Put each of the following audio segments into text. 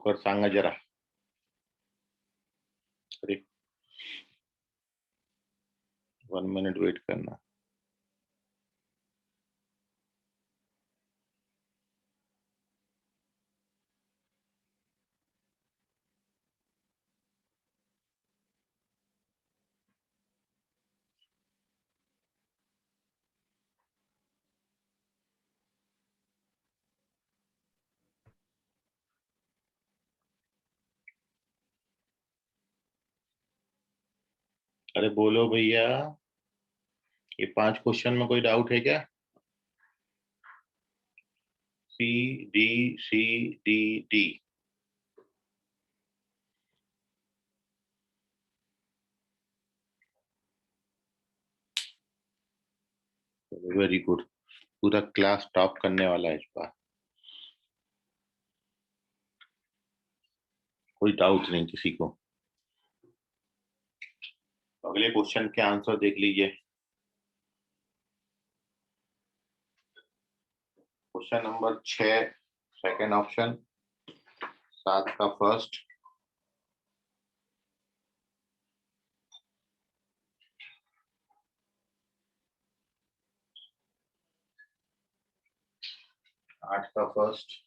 और सांगा जरा. अरे 1 मिनट वेट करना. अरे बोलो भैया, ये 5 क्वेश्चन में कोई डाउट है क्या? C D C D D. Very good. पूरा क्लास टॉप करने वाला है इस बार. कोई डाउट नहीं किसी को. अगले क्वेश्चन के आंसर देख लीजिए. क्वेश्चन नंबर 6 सेकेंड ऑप्शन, 7 का फर्स्ट, 8 का फर्स्ट,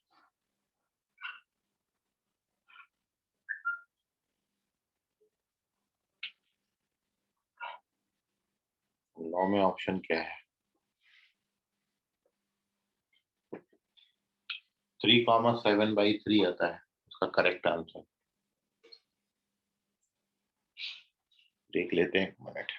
9 में ऑप्शन क्या है? 3,7/3 आता है उसका करेक्ट आंसर. देख लेते हैं, एक मिनट.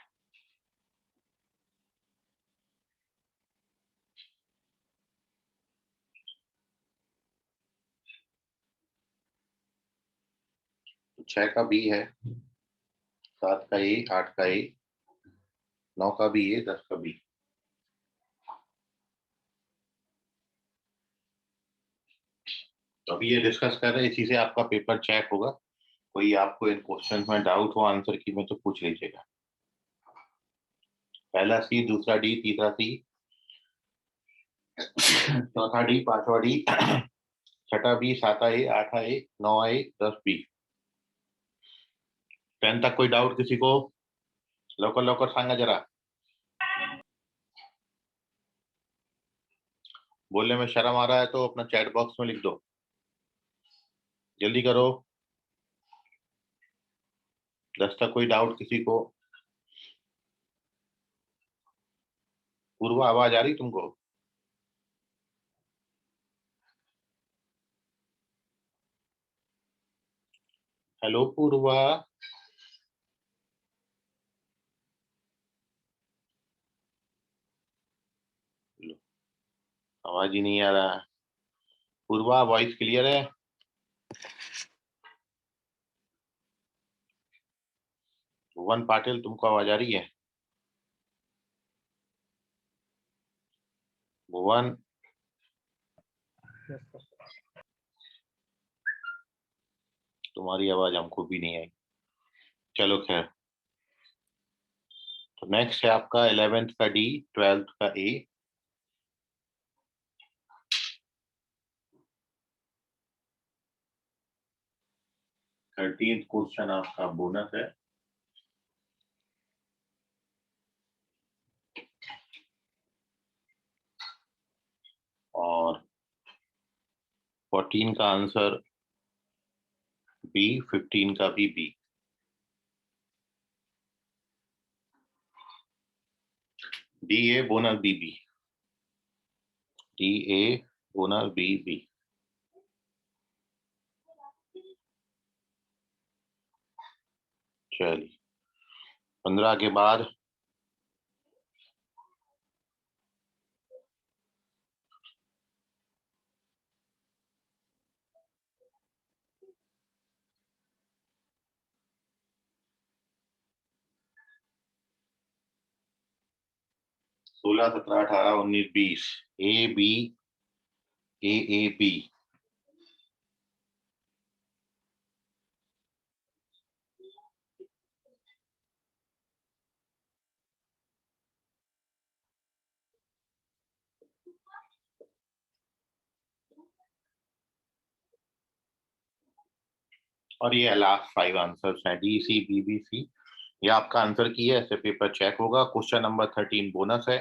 तो 6 का बी है, 7 का ए, 8 का ए, 9 का बी ए, 10 का बी. तो अभी ये डिस्कस कर रहे हैं, इसी से आपका पेपर चेक होगा. कोई आपको इन क्वेश्चन में डाउट हो आंसर की में तो पूछ लीजिएगा. पहला सी, दूसरा डी, तीसरा सी, चौथा डी, पांचवा डी, छठा बी, साता ए, आठा ए, नौवा ए, 10 बी. 10 तक कोई डाउट किसी को? लवकर लवकर सांगा जरा. बोलने में शर्म आ रहा है तो अपना चैट बॉक्स में लिख दो. जल्दी करो. 10 तक कोई डाउट किसी को? पूर्व आवाज आ रही तुमको? हेलो पूर्वा. आवाज ही नहीं आ रहा है. पूर्वा वॉइस क्लियर है? भुवन पाटिल तुमको आवाज आ रही है? भुवन. तुम्हारी आवाज हमको भी नहीं आई. चलो खैर. तो नेक्स्ट है आपका 11th का डी, 12th का ए. 13th क्वेश्चन आपका बोनस है. और 14 का आंसर बी, 15 का भी B. D A bonus B B. D A bonus B B. चलिए 15 के बाद 16, 17, 18, 19, 20. A B, A B. और ये लास्ट 5 आंसर्स हैं, D C B B C. ये आपका आंसर की है, ऐसे पेपर चेक होगा। क्वेश्चन नंबर 13 बोनस है।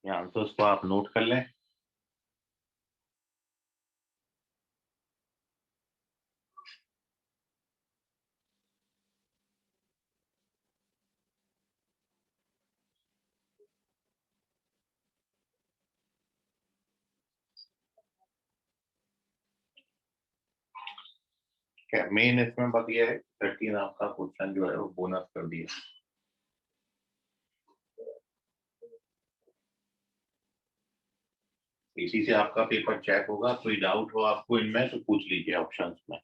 ये आंसर्स को आप नोट कर लें। क्या मेन इसमें बस ये है 13 आपका क्वेश्चन जो है वो बोनस कर दिया। इसी से आपका पेपर चेक होगा। कोई डाउट हो आपको इनमें तो पूछ लीजिए ऑप्शंस में।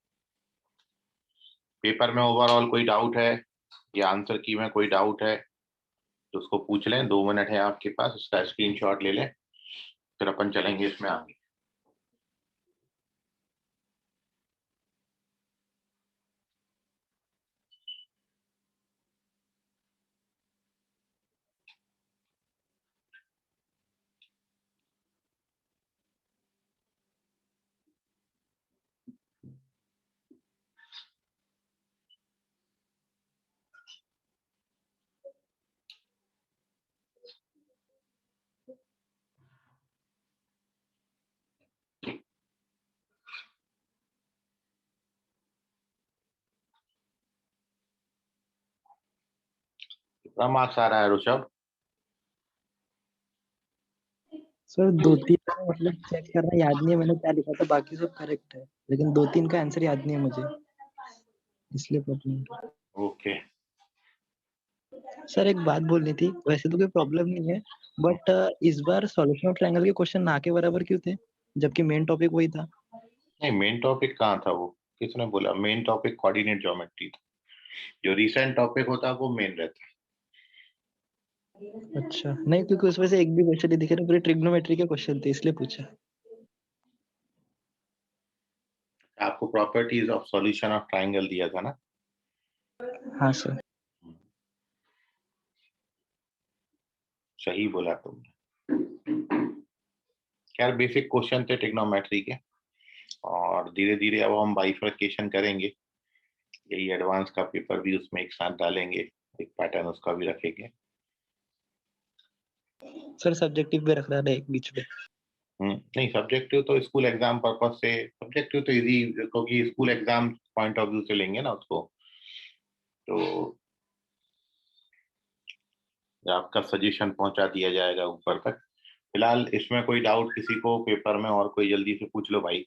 पेपर में ओवरऑल कोई डाउट है या आंसर की में कोई डाउट है तो उसको पूछ लें। 2 मिनट है आपके पास, उसका स्क्रीनशॉट ले लें, फिर अपन चलेंगे इसमें आगे। कितना मार्क्स आ रहा है ऋषभ? सर 2-3 का मतलब चेक करना याद नहीं है मैंने क्या लिखा था, बाकी सब करेक्ट है, लेकिन 2-3 का आंसर याद नहीं है मुझे, इसलिए प्रॉब्लम। ओके। सर एक बात बोलनी थी, वैसे तो कोई प्रॉब्लम नहीं है, बट इस बार सॉल्यूशन ऑफ ट्रायंगल के क्वेश्चन ना के बराबर क्यों थे, जबकि मेन टॉपिक वही था। नहीं, मेन टॉपिक कहाँ था? वो किसने बोला? मेन टॉपिक कोऑर्डिनेट ज्योमेट्री था। जो रिसेंट टॉपिक होता है वो मेन रहता अच्छा, नहीं क्योंकि उसमें से एक भी क्वेश्चन नहीं दिखे ना, पूरे ट्रिग्नोमेट्री के क्वेश्चन थे, इसलिए पूछा। है। आपको properties of solution of triangle दिया था ना? हाँ सर। सही बोला तुमने। खैर बेसिक क्वेश्चन थे ट्रिग्नोमेट्री के, और धीरे धीरे अब हम बाइफर्केशन करेंगे। यही एडवांस का पेपर भी उसमें एक साथ डालेंगे, एक पैटर्न उसका भी रखेंगे। सर सब्जेक्टिव भी रख रहा है एक बीच में। नहीं, सब्जेक्टिव तो स्कूल एग्जाम पर्पस से, सब्जेक्टिव तो इजी, क्योंकि school exam point of view से लेंगे ना उसको, तो आपका सजेशन पहुंचा दिया जाएगा ऊपर तक। फिलहाल इसमें कोई डाउट किसी को पेपर में और कोई जल्दी से पूछ लो भाई,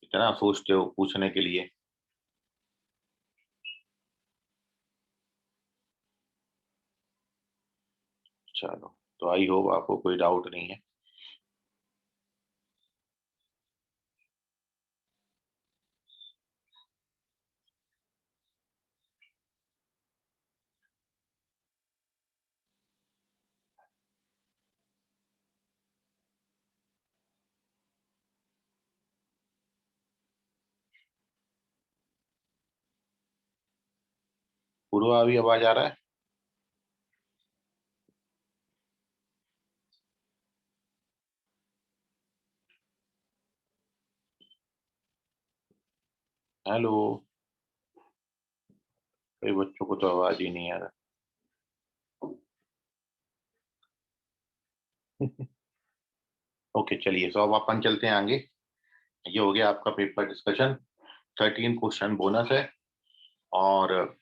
इतना सोचते हो पूछने के लिए। चलो, तो आई होप आपको कोई डाउट नहीं है। पूर्वा भी आवाज आ रहा है? हेलो? कई बच्चों को तो आवाज ही नहीं आ रहा। ओके चलिए, तो अब अपन चलते हैं आगे। ये हो गया आपका पेपर डिस्कशन। 13 क्वेश्चन बोनस है, और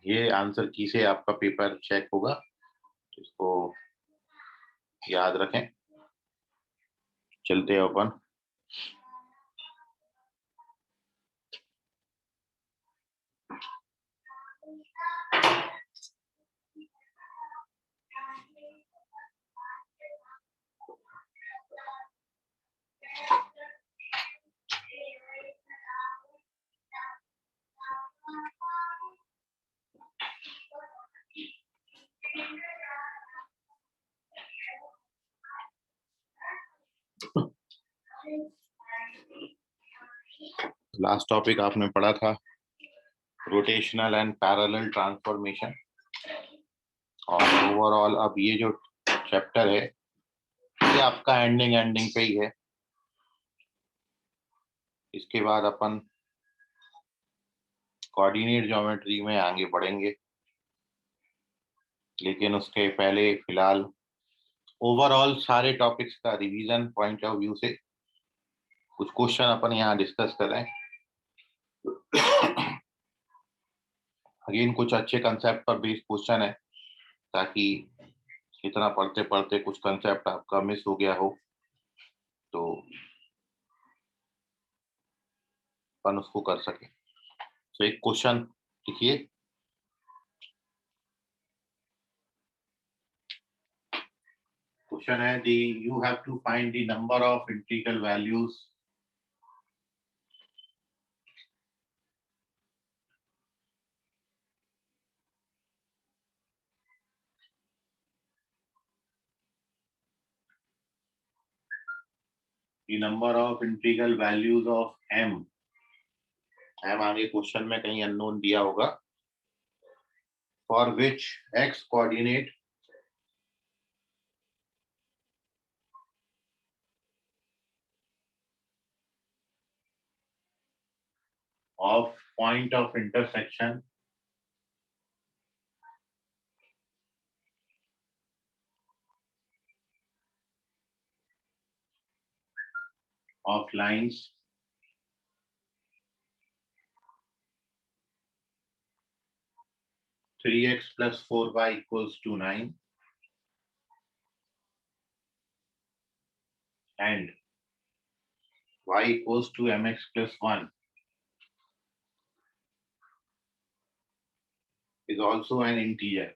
ये आंसर की से आपका पेपर चेक होगा, तो इसको याद रखें। चलते हैं अपन। लास्ट टॉपिक आपने पढ़ा था रोटेशनल एंड पैरेलल ट्रांसफॉर्मेशन, और ओवरऑल अब ये जो चैप्टर है ये आपका एंडिंग पे ही है। इसके बाद अपन कोऑर्डिनेट ज्योमेट्री में आगे बढ़ेंगे, लेकिन उसके पहले फिलहाल ओवरऑल सारे टॉपिक्स का रिवीजन पॉइंट ऑफ व्यू से कुछ क्वेश्चन अपन यहाँ डिस्कस करें। अगेन कुछ अच्छे कंसेप्ट पर बेस्ड क्वेश्चन है, ताकि इतना पढ़ते पढ़ते कुछ कंसेप्ट आपका मिस हो गया हो तो अपन उसको कर सके। तो एक क्वेश्चन लिखिए, क्वेश्चन है the you have to find the number of integral values the number of integral values of m आगे क्वेश्चन में कहीं अननोन दिया होगा, for which x coordinate of point of intersection of lines 3x plus 4y equals to 9 and y equals to mx plus 1 is also an integer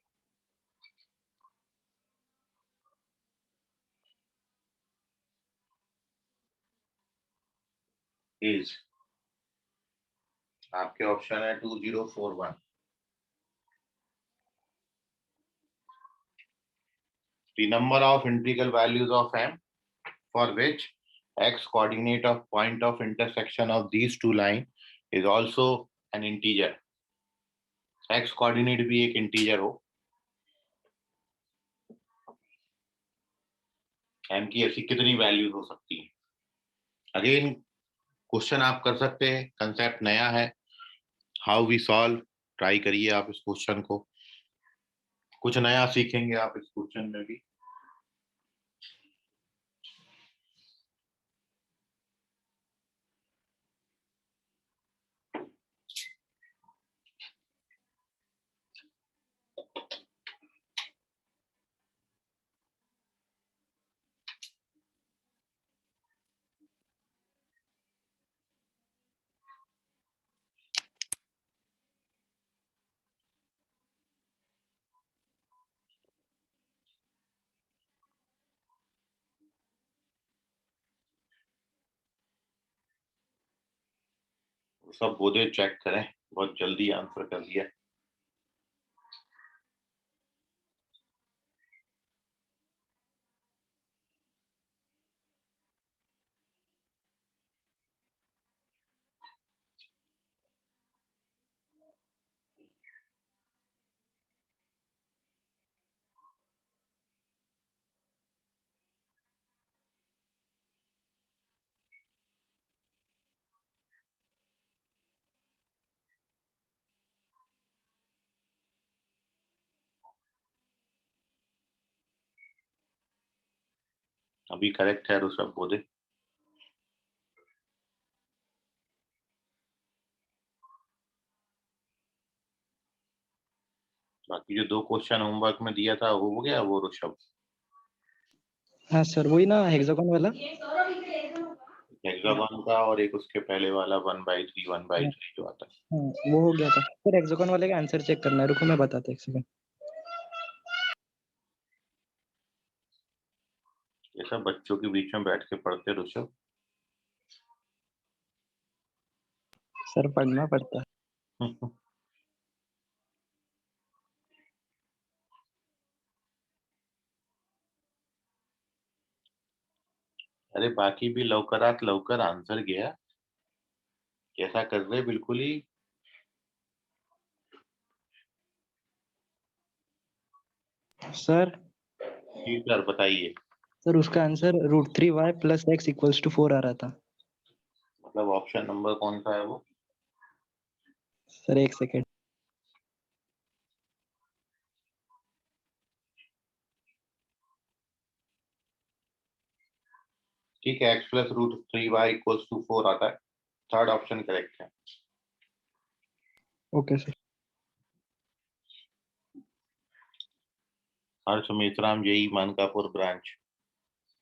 is आपके option है 2041। The number of integral values of m for which x coordinate of point of intersection of these two lines is also an integer। x coordinate भी एक integer हो, m की ऐसी कितनी values हो सकती है। अगेन क्वेश्चन आप कर सकते हैं, कंसेप्ट नया है, हाउ वी सॉल्व, ट्राई करिए आप इस क्वेश्चन को, कुछ नया सीखेंगे आप इस क्वेश्चन में भी। सब बोधे चेक करें, बहुत जल्दी आंसर कर दिया। अभी करेक्ट है ऋषभ बोधे। बाकी जो दो क्वेश्चन होमवर्क में दिया था वो हो गया वो ऋषभ? हाँ सर, वही ना हेक्सागोन वाला। हेक्सागोन का और एक उसके पहले वाला 1/3 1/3 जो आता है। वो हो गया था सर। हेक्सागोन वाले का आंसर चेक करना है, रुको मैं बताता एक सेकंड। ये सब बच्चों के बीच में बैठ के पढ़ते ऋषभ। सर पढ़ना पड़ता है। अरे बाकी भी लवकरात लवकर आंसर गया, कैसा कर रहे बिल्कुल ही। सर जी सर बताइए। सर उसका आंसर √3y + x = 4 आ रहा था। मतलब ऑप्शन नंबर कौन सा है वो? सर एक सेकेंड। ठीक है, x + √3y = 4 आता है। थर्ड ऑप्शन करेक्ट है। Okay sir. हर्ष मेश्राम, जेई मानकापुर ब्रांच।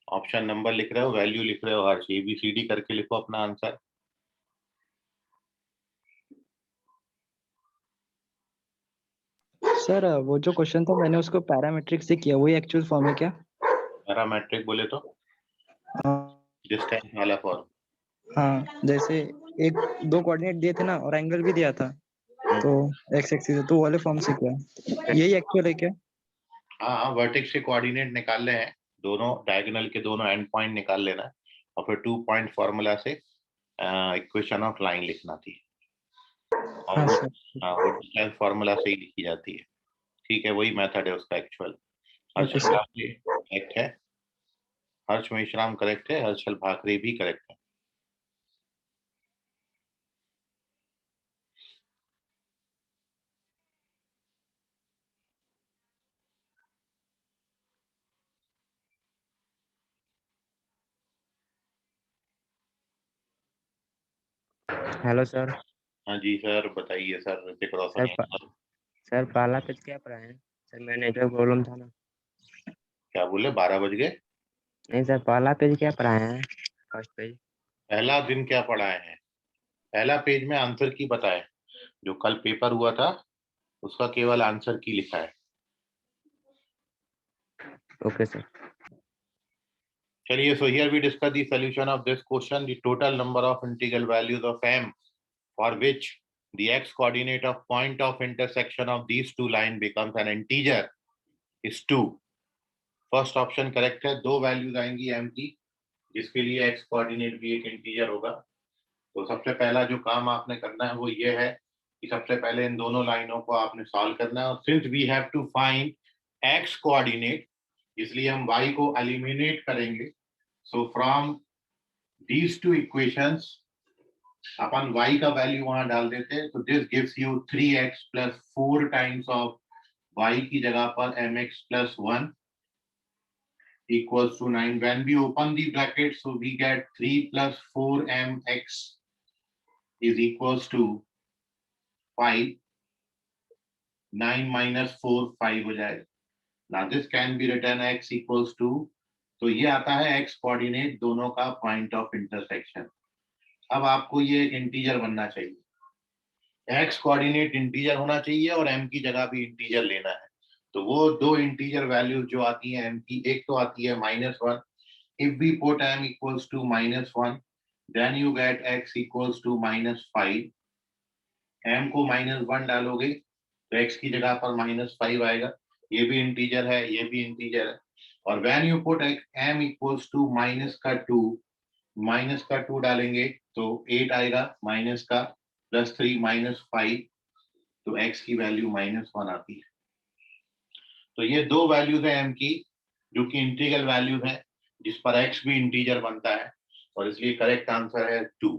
ऑप्शन नंबर लिख रहे हो, वैल्यू लिख रहे हो, हर्ष ABCD करके लिखो अपना आंसर। सर वो जो क्वेश्चन था मैंने उसको पैरामीट्रिक से किया, वही एक्चुअल फॉर्म है क्या? पैरामेट्रिक बोले तो हाँ। डिस्टेंस वाला फॉर्म। हाँ, जैसे एक दो कोऑर्डिनेट दिए थे ना और एंगल भी दिया था, तो एक्स एक्सिस तो वाले फॉर्म से किया, यही एक्चुअल है क्या? हाँ, वर्टेक्स के कोऑर्डिनेट निकालने हैं, दोनों डायगोनल के दोनों एंड पॉइंट निकाल लेना है और फिर 2 पॉइंट फॉर्मूला से इक्वेशन ऑफ लाइन लिखना थी, और हाँ वो सर। वो डिस्टेंस फार्मूला से ही लिखी जाती है। ठीक है, वही मेथड है उसका actual. Okay Harshal sir. Bhakare correct है, हर्ष मेश्राम करेक्ट है, हर्षल भाकरे भी करेक्ट है। Hello sir. हाँ जी सर, बताइए सर, ऋतिक रोशन सर यहाँ पर। सर पहला पेज क्या पढ़ा है सर? मेरा नेटवर्क प्रॉब्लम था ना। क्या बोले, 12 बज गए? नहीं सर, पहला पेज क्या पढ़ाए हैं? First page. पहला दिन क्या पढ़ाए हैं? पहला पेज में आंसर की बताए, जो कल पेपर हुआ था उसका केवल आंसर की लिखा है। Okay sir. चलिए, so here we discuss the solution of this question. The total number of integral values of m for which the x coordinate of point of intersection of these two lines becomes an integer is 2. First option correct है, दो values आएंगी m की जिसके लिए x coordinate भी एक integer होगा। तो सबसे पहला जो काम आपने करना है वो ये है कि सबसे पहले इन दोनों लाइनों को आपने सॉल्व करना है, और since we have to find x coordinate इसलिए हम y को एलिमिनेट करेंगे। So from these two equations अपन y का वैल्यू वहां डाल देते हैं, तो this gives you 3x + 4 times of y की जगह पर mx + 1 equals to 9. When we open the bracket, so we get 3 + 4mx is equals to 5. 9 - 4 5 हो जाएगा। Now this can be written x equals to, तो ये आता है x कोऑर्डिनेट दोनों का पॉइंट ऑफ इंटरसेक्शन। अब आपको ये एक इंटीजर बनना चाहिए, x कोऑर्डिनेट इंटीजर होना चाहिए और m की जगह भी इंटीजर लेना है। तो वो दो इंटीजर वैल्यूज जो आती है m की, एक तो आती है -1। If we put m equals to -1, then you get x equals to -5. m को -1 डालोगे तो x की जगह पर -5 आएगा। ये भी इंटीजर है, ये भी इंटीजर है। और when you put m equals to -2 डालेंगे तो 8 आएगा, माइनस का +3 -5, तो x की वैल्यू -1 आती है। तो ये दो वैल्यूज है m की जो कि इंटीग्रल वैल्यूज है जिस पर x भी इंटीजर बनता है, और इसलिए करेक्ट आंसर है 2।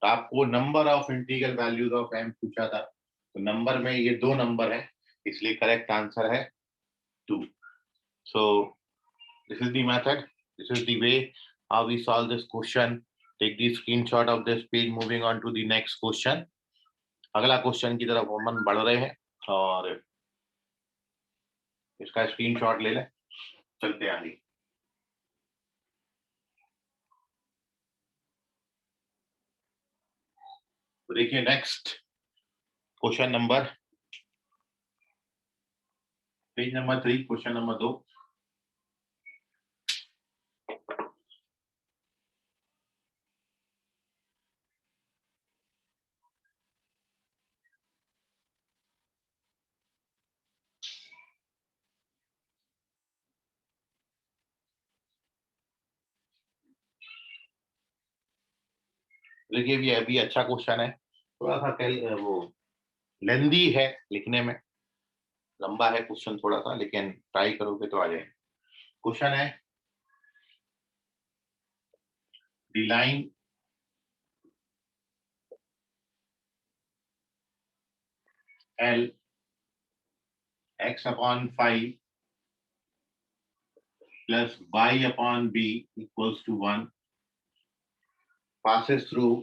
तो आपको number of integral values of m पूछा था, तो नंबर में ये दो नंबर है, इसलिए करेक्ट आंसर है 2। So this is the method, this is the way how we solve this question. Take the screenshot of this page, moving on to the next question. अगला क्वेश्चन की तरफ हम बढ़ रहे हैं और इसका स्क्रीनशॉट ले लें, चलते आगे। तो देखिए next question number, page number 3, question number 2। देखिए भी अभी अच्छा क्वेश्चन है, थोड़ा सा वो लेंदी है लिखने में, लंबा है क्वेश्चन थोड़ा सा, लेकिन ट्राई करोगे तो आ जाए। क्वेश्चन है the line L x upon 5 plus y upon b equals to 1 passes through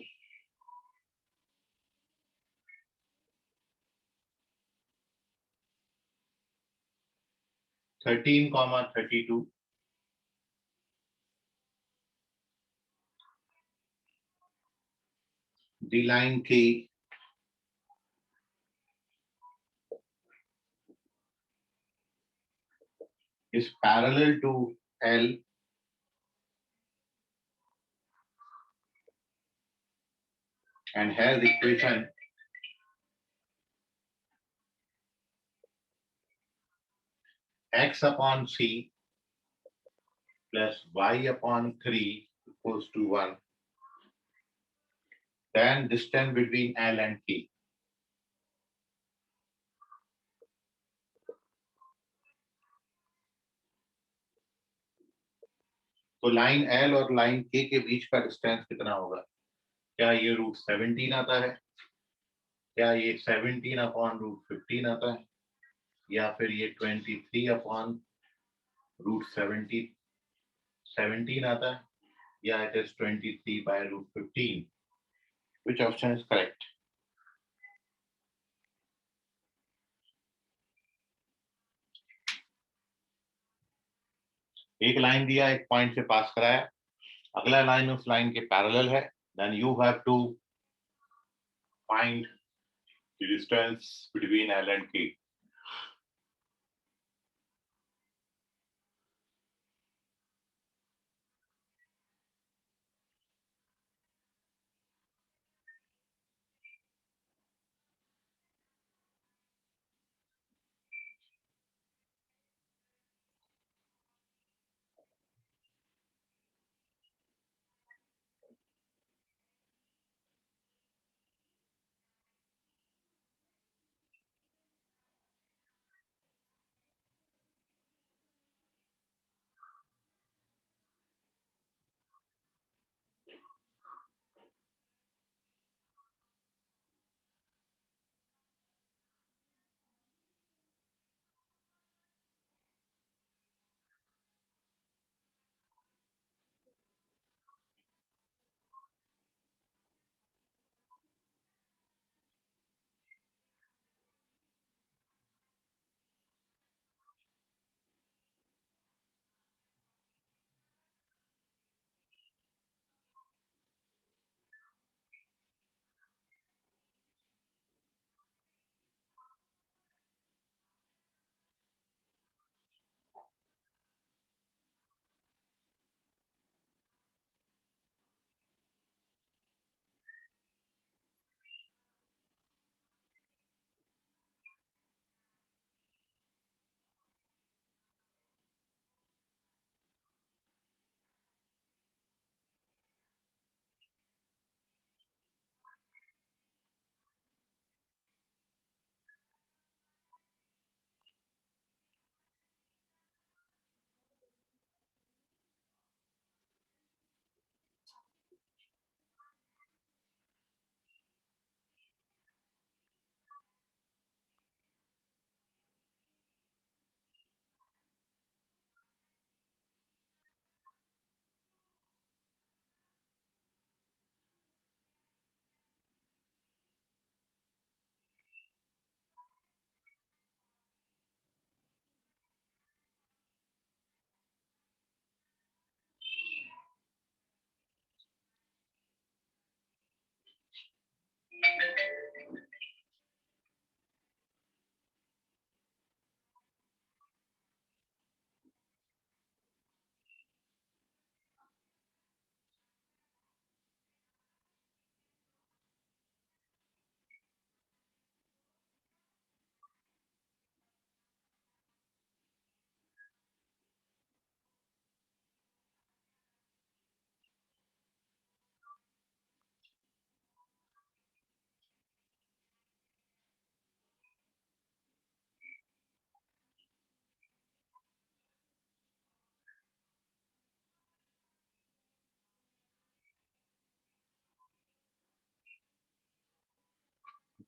13,32. The line K is parallel to L and has equation x upon c plus y upon 3 equals to 1. Then distance between L and K. तो line L और line K के बीच का distance कितना होगा? क्या ये √17 आता है? क्या ये 17 अपॉन √15 आता है? या फिर ये 23 अपॉन √17 आता है? या it is 23 by √15? Which option is correct? एक लाइन दिया, एक पॉइंट से पास कराया, अगला लाइन उस लाइन के पैरेलल है, then you have to find the distance between L and K.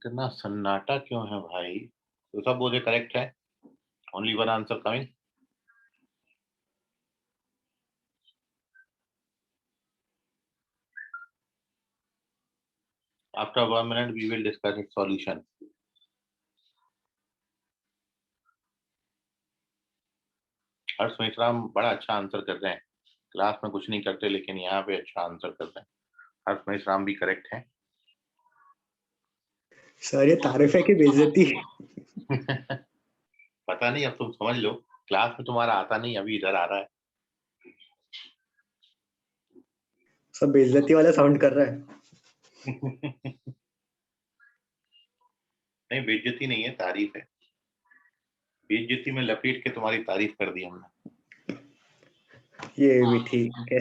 इतना सन्नाटा क्यों है भाई? तो सब बोले करेक्ट है, only one answer coming. After 1 minute we will discuss its solution. हर्ष मेश्राम बड़ा अच्छा आंसर कर रहे हैं, क्लास में कुछ नहीं करते लेकिन यहाँ पे अच्छा आंसर कर रहे हैं. हर्ष मेश्राम भी करेक्ट है. सर ये तारीफ है कि बेइज्जती? पता नहीं, अब तुम समझ लो, क्लास में तुम्हारा आता नहीं, अभी इधर आ रहा है. सब बेइज्जती वाला साउंड कर रहा है. नहीं, बेइज्जती नहीं है, तारीफ है. बेइज्जती में लपेट के तुम्हारी तारीफ कर दी हमने. ये भी ठीक है.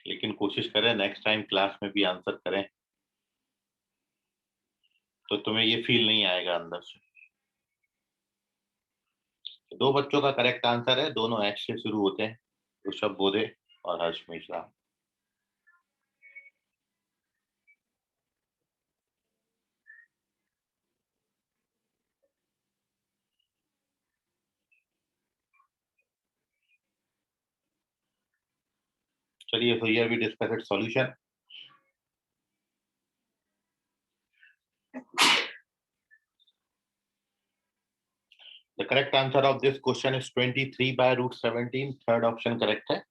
लेकिन कोशिश करें नेक्स्ट टाइम क्लास में भी आंसर करें, तो तुम्हें ये फील नहीं आएगा अंदर से. दो बच्चों का करेक्ट आंसर है, दोनों एच से शुरू होते हैं, ऋषभ बोधे और हर्ष मेश्राम. चलिए, so here we discuss its solution. The correct answer of this question is 23 by root 17. Third option correct है.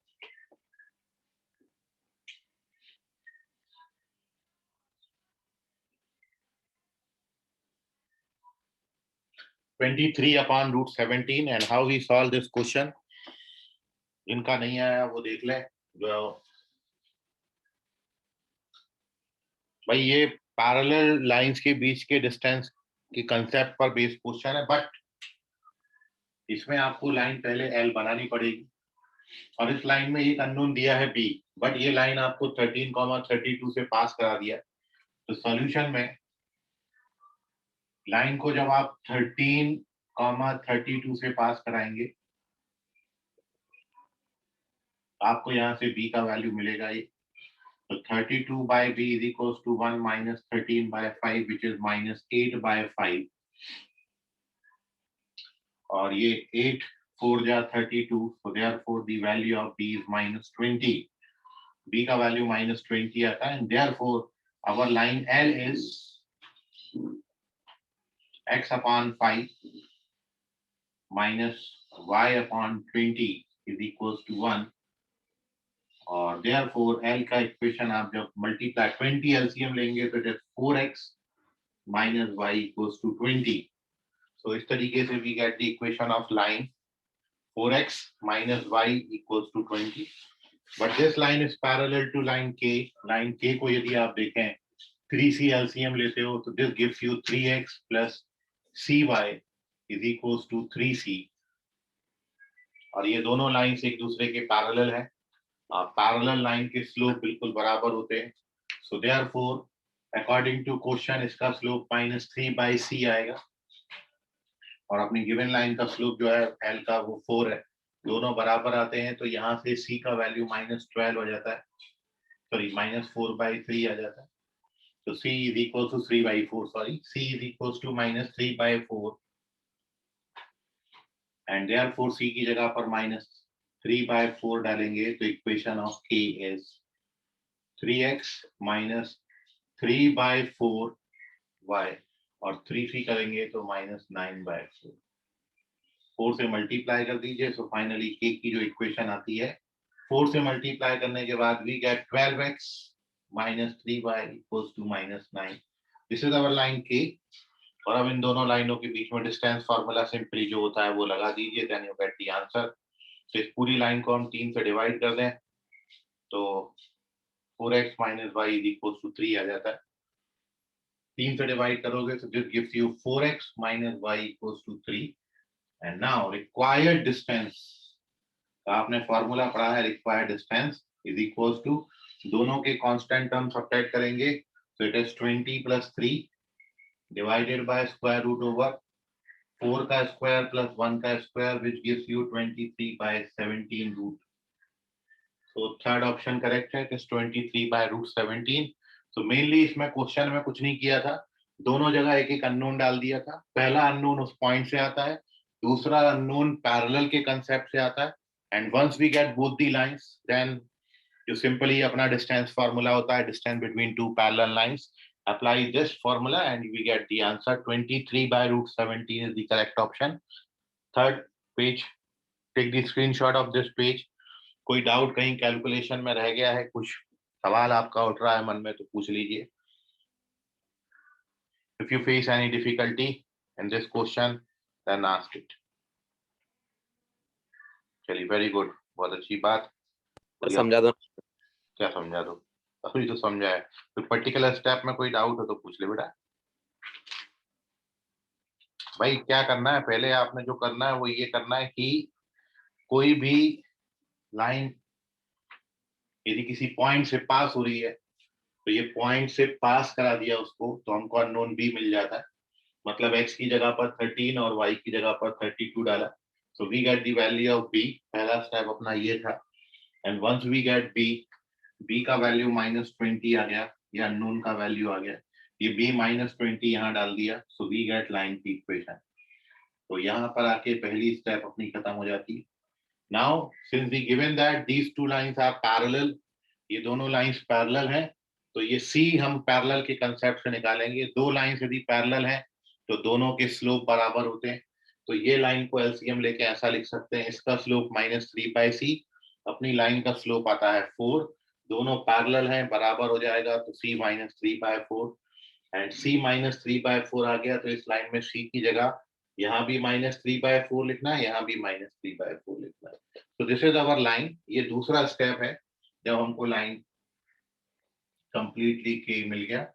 (23 upon root 17) and how we solve this question. जिनका नहीं आया वो देख लें. जो भाई ये पैरेलल लाइंस के बीच के डिस्टेंस की कंसेप्ट पर बेस्ड क्वेश्चन है, बट इसमें आपको लाइन पहले एल बनानी पड़ेगी और इस लाइन में एक अननोन दिया है बी, बट ये लाइन आपको 13,32 से पास करा दिया. तो सॉल्यूशन में लाइन को जब आप 13,32 से पास कराएंगे आपको यहाँ से b का वैल्यू मिलेगा ये. तो 32 by b is equals to 1 minus 13 by 5 which is minus 8 by 5. और ये 8 4 जा 32, so therefore the value of b is minus 20. b का वैल्यू minus 20 आता है, and therefore our line L is x upon 5 minus y upon 20 is equals to 1. और therefore L का equation आप जब मल्टीप्लाई 20 LCM लेंगे तो it is 4x minus y equals to 20. So इस तरीके से we get the equation of line 4x minus y equals to 20. But this line is parallel to line K. Line K को यदि आप देखें 3c LCM लेते हो तो this gives you 3x plus cy is equals to 3c. और ये दोनों लाइंस एक दूसरे के पैरेलल है. पैरेलल लाइन के स्लोप बिल्कुल बराबर होते हैं. So therefore according to question इसका स्लोप -3 by c आएगा और अपनी गिवन लाइन का स्लोप जो है एल का वो 4 है. दोनों बराबर आते हैं तो यहाँ से c का वैल्यू -12 हो जाता है, सॉरी -4 by 3 आ जाता है. तो c is equal to 3 by 4, sorry c is equal to -3 by 4 and therefore c की जगह पर -3 by 4 डालेंगे तो equation of k is 3x minus 3 by 4y और 3 करेंगे तो -9 by 4. 4 से मल्टीप्लाई कर दीजिए. सो फाइनली k की जो इक्वेशन आती है 4 से मल्टीप्लाई करने के बाद we get 12x minus 3y equals to -9. This is our line k. और अब इन दोनों लाइनों के बीच में डिस्टेंस फार्मूला सिंपली जो होता है वो लगा दीजिए, then you get the answer. तो इस पूरी लाइन को हम 3 से डिवाइड कर दें तो 4x minus y is equals to 3 आ जाता है. 3 से डिवाइड करोगे तो this gives you 4x minus y equals to 3. And now required distance, आपने फॉर्मूला पढ़ा है, required distance is equals to दोनों के कांस्टेंट टर्म सब्ट्रैक्ट करेंगे तो it is 20 plus 3 divided by square root over 4 का स्क्वायर प्लस 1 का square which gives you 23 by 17 root. तो थर्ड ऑप्शन करेक्ट है, इट इज 23/√17। तो मेनली इसमें क्वेश्चन में कुछ नहीं किया था, दोनों जगह एक एक अननोन डाल दिया था। पहला अननोन उस पॉइंट से आता है, दूसरा अननोन पैरेलल के कंसेप्ट से आता है। And once we get both the lines, then जो सिंपली अपना डिस्टेंस फार्मूला होता है, distance between two parallel lines, apply this formula and we get the answer 23/√17 is the correct option. Third page, take the screenshot of this page. कोई doubt कहीं calculation में रह गया है, कुछ सवाल आपका उठ रहा है मन में, तो पूछ लीजिए। If you face any difficulty in this question, then ask it. चलिए, वेरी गुड, बहुत अच्छी बात। समझा दो। क्या समझा दो? अभी तो समझा है, तो पर्टिकुलर स्टेप में कोई डाउट हो तो पूछ ले बेटा। भाई क्या करना है, पहले आपने जो करना है वो ये करना है कि कोई भी लाइन यदि किसी पॉइंट से पास हो रही है, तो ये पॉइंट से पास करा दिया उसको, तो हमको अननोन बी मिल जाता है। मतलब x की जगह पर 13 और y की जगह पर 32 डाला, so we get the value of b। पहला स्टेप अपना ये था। And once we get b का वैल्यू -20 आ गया, ये अननोन का वैल्यू आ गया, ये b -20 यहाँ डाल दिया, सो वी गेट लाइन की इक्वेशन। तो यहाँ पर आके पहली स्टेप अपनी खत्म हो जाती है। Now since we given that these two lines are parallel, ये दोनों लाइंस पैरेलल हैं, तो ये c हम पैरेलल के कंसेप्ट से निकालेंगे। दो लाइंस यदि पैरेलल हैं तो दोनों के स्लोप बराबर होते हैं, तो ये लाइन को एलसीएम लेके ऐसा लिख सकते हैं, इसका स्लोप -3/c, अपनी लाइन का स्लोप आता है 4, दोनों पैरेलल हैं, बराबर हो जाएगा, तो c -3/4। एंड c -3/4 आ गया, तो इस लाइन में c की जगह यहाँ भी -3/4 लिखना है, यहाँ भी -3/4 लिखना है। तो दिस इज अवर लाइन। ये दूसरा स्टेप है जब हमको लाइन कंप्लीटली के मिल गया।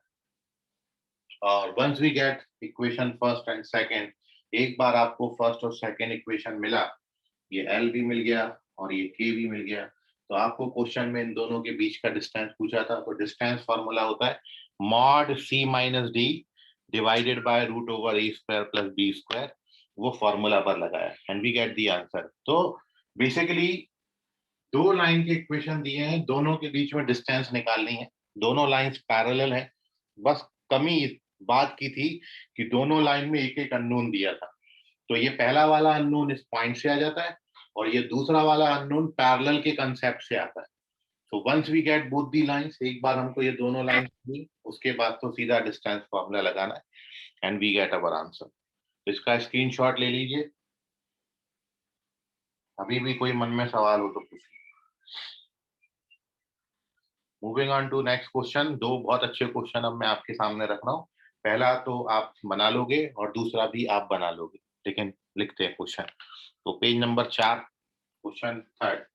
और once we get equation first and second, एक बार आपको फर्स्ट और सेकंड इक्वेशन मिला, ये एल भी मिल गया और ये के भी मिल गया, तो आपको क्वेश्चन में इन दोनों के बीच का डिस्टेंस पूछा था, तो डिस्टेंस फॉर्मूला होता है mod c - d divided by √a² + b², वो फॉर्मूला पर लगाया and we get the answer. तो बेसिकली दो लाइन के इक्वेशन दिए हैं, दोनों के बीच में डिस्टेंस निकालनी है, दोनों लाइंस पैरेलल हैं, बस कमी इस बात की थी कि दोनों लाइन में एक एक अननोन दिया था, तो ये पहला वाला अननोन इस पॉइंट से आ जाता है और ये दूसरा वाला अननोन पैरेलल के कंसेप्ट से आता है। तो once we get both the lines, एक बार हमको ये दोनों लाइंस दी, उसके बाद तो सीधा डिस्टेंस फॉर्मूला लगाना है and we get our answer. इसका स्क्रीनशॉट ले लीजिए। अभी भी कोई मन में सवाल हो तो पूछिए। Moving on to next question. दो बहुत अच्छे क्वेश्चन अब मैं आपके सामने रख रहा हूँ, पहला तो आप बना लोगे और दूसरा भी आप बना लोगे, लेकिन लिखते हैं क्वेश्चन। तो पेज नंबर 4, क्वेश्चन थर्ड।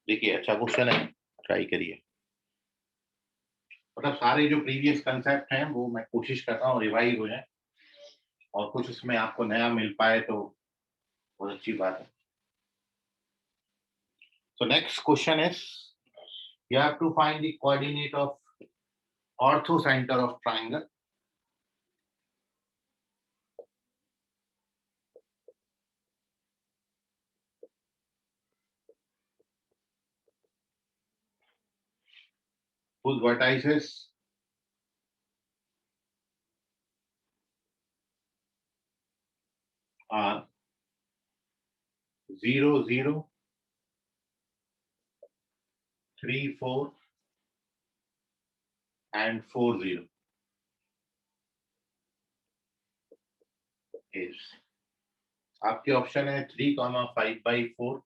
देखिए अच्छा क्वेश्चन है, ट्राई करिए। मतलब सारे जो प्रीवियस कंसेप्ट हैं वो मैं कोशिश कर रहा हूँ रिवाइज हो जाए, और कुछ उसमें आपको नया मिल पाए तो बहुत अच्छी बात है। So next question is, you have to find the coordinate of orthocenter of triangle. Whose vertices are 0, 0, 3, 4 and 4, 0 is, आपके ऑप्शन है 3, 5/4,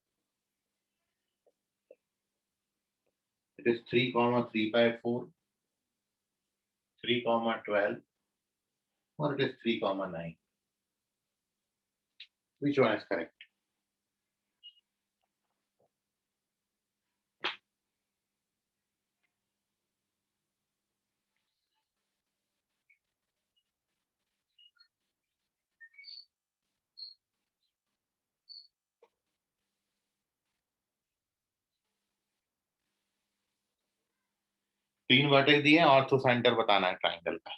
it is 3, 3/4, 3, 12, or it is 3, 9. Which one is correct? तीन वर्टेक्स दिए हैं, ऑर्थो सेंटर बताना है triangle का।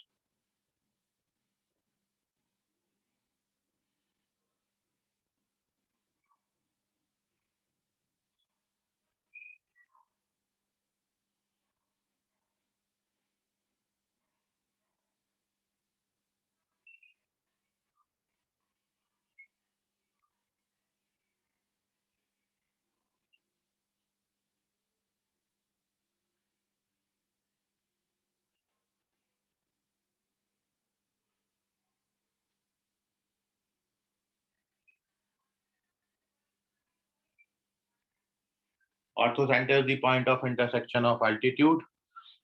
Ortho centre the point of intersection of altitude,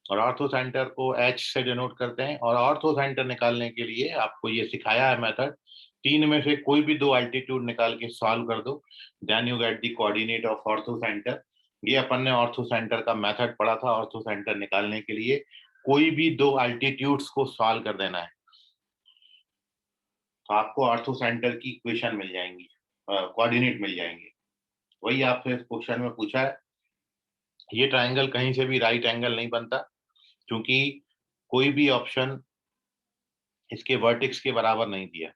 और ortho centre को H से डिनोट करते हैं। और ऑर्थो सेंटर निकालने के लिए आपको ये सिखाया है मेथड, 3 में से कोई भी 2 अल्टीट्यूड निकाल के सॉल्व कर दो, then you get the coordinate of orthocentre. ये अपन ने ऑर्थो सेंटर का मेथड पढ़ा था। ऑर्थो सेंटर निकालने के लिए कोई भी 2 अल्टीट्यूड्स को सॉल्व कर देना है, तो आपको ऑर्थो सेंटर की इक्वेशन मिल जाएंगी, कोऑर्डिनेट मिल जाएंगे। वही आपसे इस क्वेश्चन में पूछा है। ये ट्रायंगल कहीं से भी राइट एंगल नहीं बनता, क्योंकि कोई भी ऑप्शन इसके वर्टेक्स के बराबर नहीं दिया,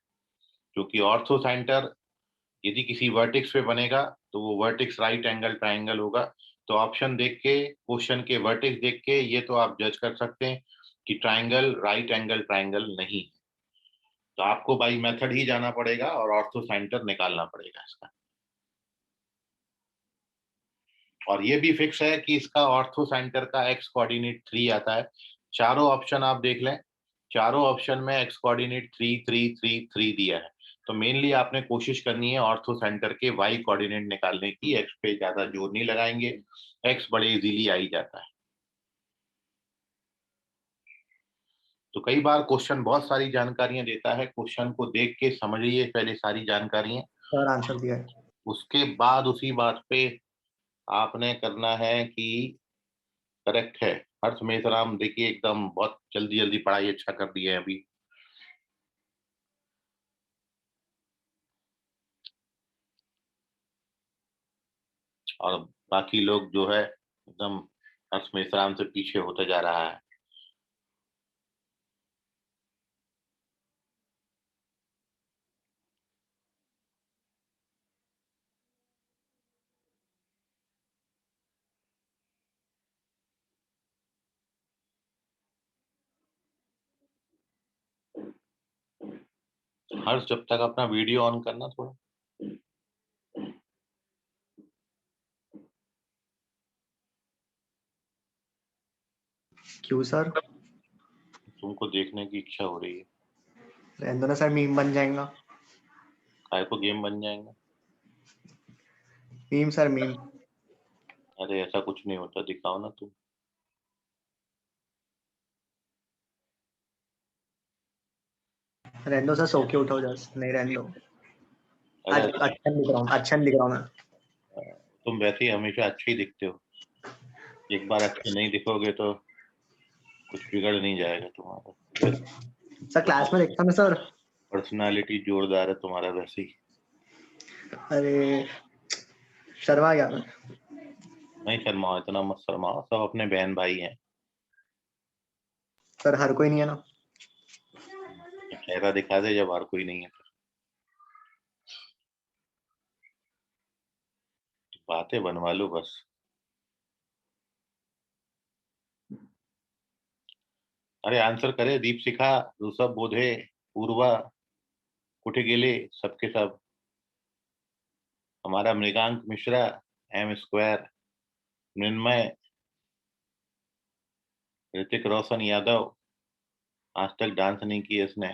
क्योंकि ऑर्थो सेंटर यदि किसी वर्टेक्स पे बनेगा तो वो वर्टेक्स राइट एंगल ट्रायंगल होगा। तो ऑप्शन देख के, क्वेश्चन के वर्टेक्स देख के ये तो आप जज कर सकते हैं कि ट्रायंगल राइट एंगल ट्रायंगल नहीं है। तो आपको बाई मेथड ही जाना पड़ेगा और ऑर्थो सेंटर निकालना पड़ेगा इसका। और ये भी फिक्स है कि इसका ऑर्थो सेंटर का एक्स कोऑर्डिनेट 3 आता है। चारों ऑप्शन आप देख लें, चारों ऑप्शन में एक्स कोऑर्डिनेट 3 3 3 3 दिया है। तो मेनली आपने कोशिश करनी है ऑर्थो सेंटर के वाई कोऑर्डिनेट निकालने की। एक्स पे ज्यादा जोर नहीं लगाएंगे, एक्स बड़े इजीली आ ही जाता है। तो कई बार क्वेश्चन बहुत सारी जानकारियां देता है, क्वेश्चन को देख के समझिए पहले सारी जानकारियां, सर आंसर दिया है। उसके बाद उसी बात पे आपने करना है कि करेक्ट है। हर्ष मेसराम देखिए एकदम बहुत जल्दी जल्दी पढ़ाई अच्छा कर दिए हैं अभी। और बाकी लोग जो है एकदम हर्ष मेसराम से पीछे होता जा रहा है। हर्ष जब तक अपना वीडियो ऑन करना थोड़ा। क्यों सर? तुमको देखने की इच्छा हो रही है। रहने दो ना सर, मीम बन जाएगा। काय को गेम बन जाएगा? Meme sir, meme. अरे ऐसा कुछ नहीं होता, दिखाओ ना तुम। रहने दो सर, सो के उठो जस्ट। नहीं रहने दो। अरे आज अच्छा लिख रहा हूँ, अच्छा लिख रहा हूँ मैं। तुम वैसे ही हमेशा अच्छे ही दिखते हो, एक बार अच्छे नहीं दिखोगे तो कुछ बिगड़ नहीं जाएगा तुम्हारा। सर क्लास में देखता हूँ सर। पर्सनालिटी जोरदार है तुम्हारा वैसे ही। अरे शर्मा गया मैं। नहीं शर्माओ, इतना मत शर्माओ, सब अपने बहन भाई हैं। सर हर कोई नहीं है ना। चेहरा दिखा दे जब हर कोई नहीं है तो। बातें बनवा लो बस। अरे आंसर करे दीपशिखा, ऋषभ, बोधे, पूर्वा, कुठे गेले सबके सब। हमारा मृगांक मिश्रा, एम स्क्वायर, मृन्मय, ऋतिक रोशन यादव, आज तक डांस नहीं किया इसने।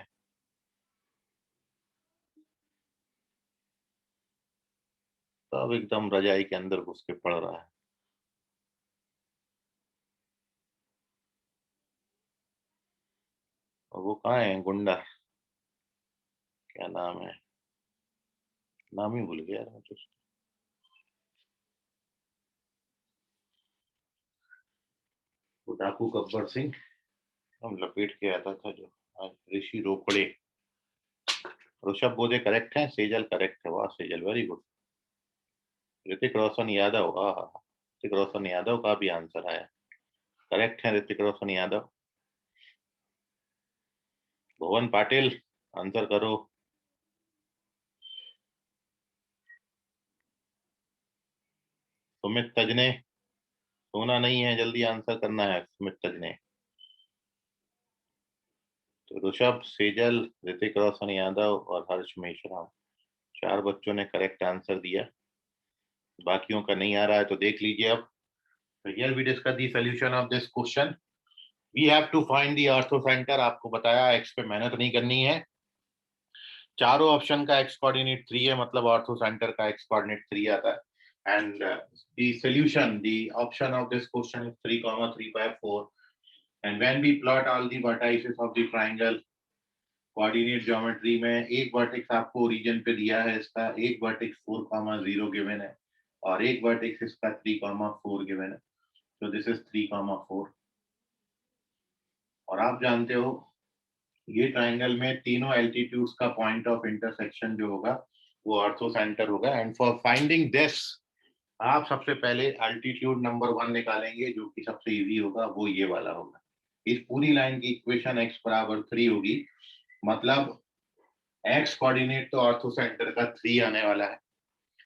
सब एकदम रजाई के अंदर घुस के पड़ रहा है। और वो कहाँ है गुंडा, क्या नाम है, नाम ही भूल गया यार मुझे। वो डाकू गब्बर सिंह हम लपेट के आता था जो। आज ऋषि रोकड़े। ऋषभ बोधे करेक्ट है, सेजल करेक्ट है। वाह सेजल, वेरी गुड। ऋतिक रोशन यादव, ऋतिक रोशन यादव का भी आंसर आया, करेक्ट है ऋतिक रोशन यादव। भुवन पाटिल आंसर करो। सुमित तजने, सोना नहीं है, जल्दी आंसर करना है सुमित तजने। तो ऋषभ, सेजल, ऋतिक रोशन यादव और हर्ष मेश्राम, 4 बच्चों ने करेक्ट आंसर दिया। बाकियों का नहीं आ रहा है तो देख लीजिए अब। Here we discuss the solution of this question. We have to find the ortho centre. आपको बताया एक्स पे मेहनत नहीं करनी है। चारों ऑप्शन का एक्स कोऑर्डिनेट 3 है, मतलब ऑर्थो सेंटर का एक्स कोऑर्डिनेट 3 आता है। and the solution, the option of this question is 3, 3 by 4. And when we plot all the vertices of the triangle, coordinate geometry में एक वर्टेक्स आपको ओरिजिन पे दिया है, इसका एक वर्टेक्स 4, 0 गिवन है और एक वर्टेक्स इसका 3, 4 गिवन है. So this is 3, 4. और आप जानते हो ये ट्राइंगल में तीनों एल्टीट्यूड्स का पॉइंट ऑफ इंटरसेक्शन जो होगा वो ऑर्थो सेंटर होगा. एंड फॉर फाइंडिंग दिस आप सबसे पहले एल्टीट्यूड नंबर 1 निकालेंगे, जो कि सबसे इजी होगा, वो ये वाला होगा. इस पूरी लाइन की इक्वेशन x बराबर 3 होगी, मतलब x कोऑर्डिनेट तो ऑर्थो सेंटर का 3 आने वाला है.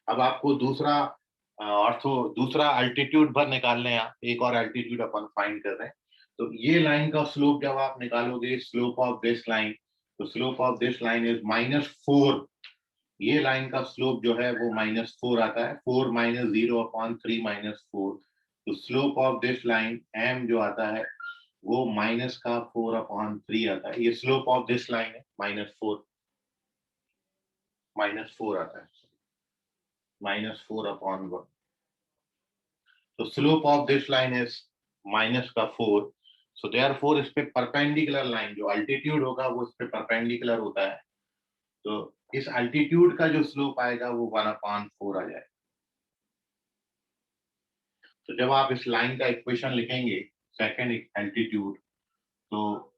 अब आपको दूसरा अल्टीट्यूड भर निकालने हैं, एक और अल्टीट्यूड अपन फाइंड कर रहे हैं. तो ये लाइन का स्लोप जब आप निकालोगे, स्लोप ऑफ दिस लाइन, तो slope of this line is -4. ये लाइन का स्लोप जो है वो -4 आता है. 4 - 0/3 -4. तो slope of this line m जो आता है वो -4/3 आता है. ये स्लोप ऑफ दिस लाइन है, -4 आता है, -4/1. तो slope of this line is -4. So therefore इस पे परपेंडिकुलर लाइन जो अल्टीट्यूड होगा वो इस पे परपेंडिकुलर होता है. तो इस अल्टीट्यूड का जो स्लोप आएगा वो 1/4 आ जाएगा. तो जब आप इस लाइन का इक्वेशन लिखेंगे सेकेंड एल्टीट्यूड, तो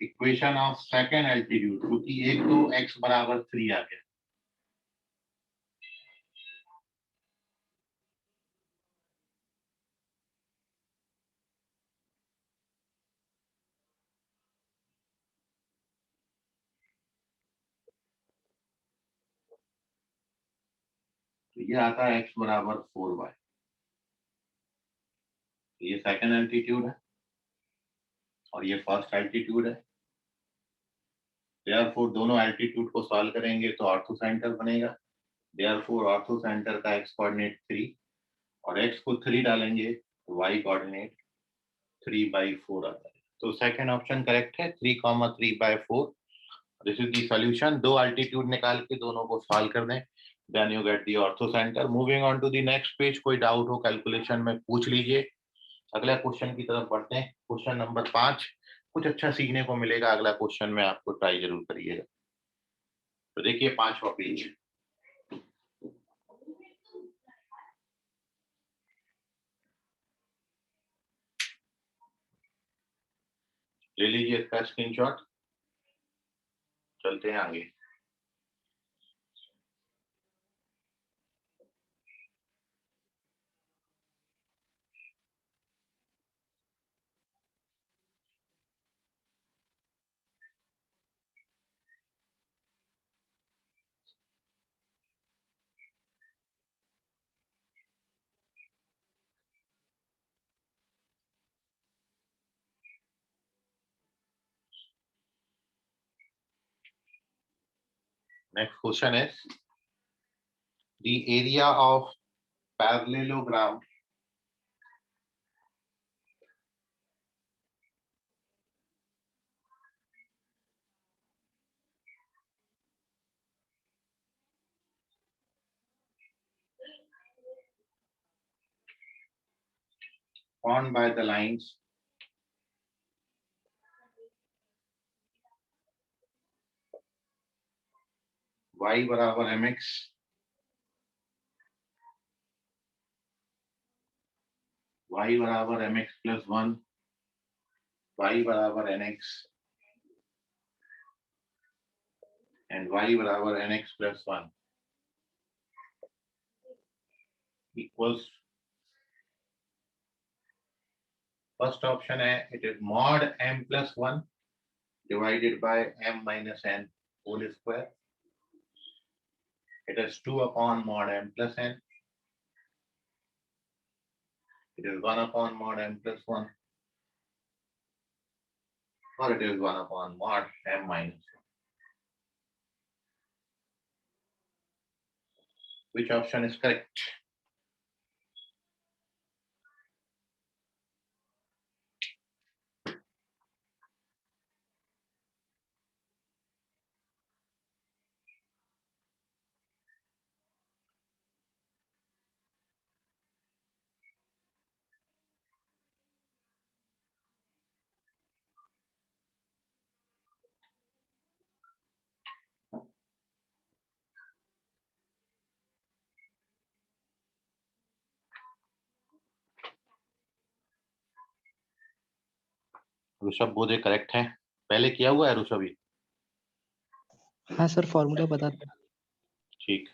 इक्वेशन ऑफ सेकेंड एल्टीट्यूड, क्योंकि एक तो x बराबर 3 आ गया, तो ये आता है x बराबर 4y. ये सेकेंड एल्टीट्यूड है और ये फर्स्ट एल्टीट्यूड है. देयरफॉर दोनों एल्टीट्यूड को सॉल्व करेंगे तो ऑर्थो सेंटर बनेगा. देयरफॉर ऑर्थो सेंटर का x कोऑर्डिनेट 3 और x को 3 डालेंगे तो y कोऑर्डिनेट 3/4 आता है. तो सेकंड ऑप्शन करेक्ट है, 3, 3/4. This is the solution. दो एल्टीट्यूड निकाल के दोनों को सॉल्व कर दें, then you get the orthocentre. Moving on to the next page. कोई डाउट हो कैलकुलेशन में पूछ लीजिए. अगला क्वेश्चन की तरफ बढ़ते हैं. Question number 5. कुछ अच्छा सीखने को मिलेगा अगला क्वेश्चन में, आपको ट्राई जरूर करिएगा. तो देखिए 5वां पेज. ले लीजिए इसका स्क्रीनशॉट. चलते हैं आगे. Next question is the area of parallelogram formed by the lines y बराबर mx, y बराबर mx plus 1, y बराबर nx and y बराबर nx plus 1 equals, first option है it is mod m plus 1 divided by m minus n whole square. It is 2/mod m plus n. It is 1/mod m plus 1, or it is 1/mod m minus 1. Which option is correct? Rishabh Bodhe correct है। पहले किया हुआ है ऋषभ ये? हाँ sir, formula पता था। ठीक।